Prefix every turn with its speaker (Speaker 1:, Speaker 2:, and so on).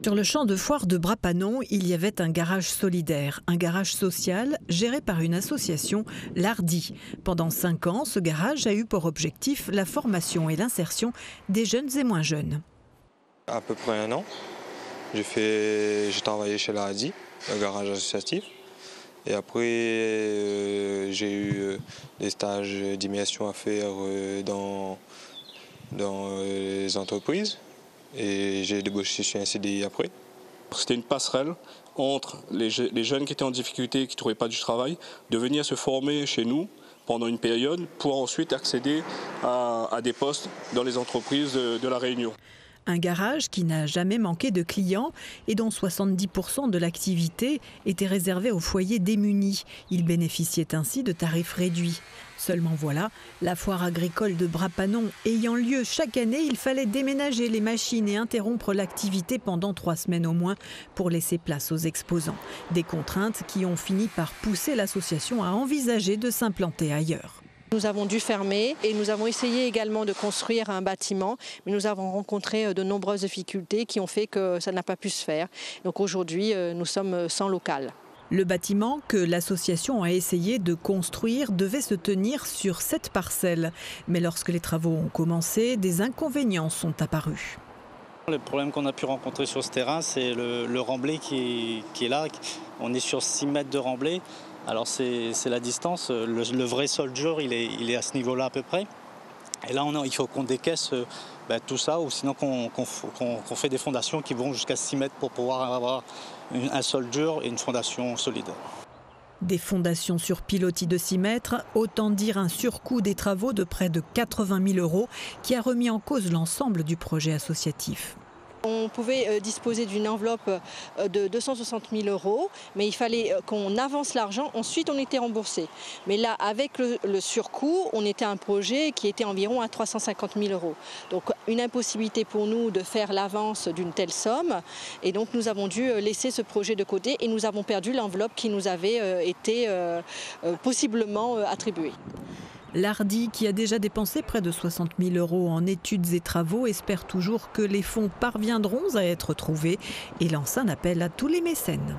Speaker 1: Sur le champ de foire de Brapanon, il y avait un garage solidaire, un garage social géré par une association, l'Hardy. Pendant 5 ans, ce garage a eu pour objectif la formation et l'insertion des jeunes et moins jeunes.
Speaker 2: À peu près 1 an, j'ai travaillé chez l'Hardy, un garage associatif. Et après, j'ai eu des stages d'immersion à faire dans les entreprises. Et j'ai débauché sur un CDI après.
Speaker 3: C'était une passerelle entre les jeunes qui étaient en difficulté, qui ne trouvaient pas du travail, de venir se former chez nous pendant une période pour ensuite accéder à des postes dans les entreprises de La Réunion.
Speaker 1: Un garage qui n'a jamais manqué de clients et dont 70% de l'activité était réservée aux foyers démunis. Il bénéficiait ainsi de tarifs réduits. Seulement voilà, la foire agricole de Brapanon ayant lieu chaque année, il fallait déménager les machines et interrompre l'activité pendant 3 semaines au moins pour laisser place aux exposants. Des contraintes qui ont fini par pousser l'association à envisager de s'implanter ailleurs.
Speaker 4: Nous avons dû fermer et nous avons essayé également de construire un bâtiment, mais nous avons rencontré de nombreuses difficultés qui ont fait que ça n'a pas pu se faire. Donc aujourd'hui, nous sommes sans local.
Speaker 1: Le bâtiment que l'association a essayé de construire devait se tenir sur 7 parcelles. Mais lorsque les travaux ont commencé, des inconvénients sont apparus.
Speaker 5: Le problème qu'on a pu rencontrer sur ce terrain, c'est le remblai qui est là. On est sur 6 mètres de remblai. Alors c'est la distance, le vrai sol dur il est à ce niveau-là à peu près. Et là il faut qu'on décaisse tout ça ou sinon qu'on fait des fondations qui vont jusqu'à 6 mètres pour pouvoir avoir un sol dur et une fondation solide.
Speaker 1: Des fondations sur pilotis de 6 mètres, autant dire un surcoût des travaux de près de 80 000 € qui a remis en cause l'ensemble du projet associatif.
Speaker 4: On pouvait disposer d'une enveloppe de 260 000 €, mais il fallait qu'on avance l'argent, ensuite on était remboursé. Mais là, avec le surcoût, on était un projet qui était environ à 350 000 €. Donc une impossibilité pour nous de faire l'avance d'une telle somme. Et donc nous avons dû laisser ce projet de côté et nous avons perdu l'enveloppe qui nous avait été possiblement attribuée.
Speaker 1: L'Hardy, qui a déjà dépensé près de 60 000 € en études et travaux, espère toujours que les fonds parviendront à être trouvés et lance un appel à tous les mécènes.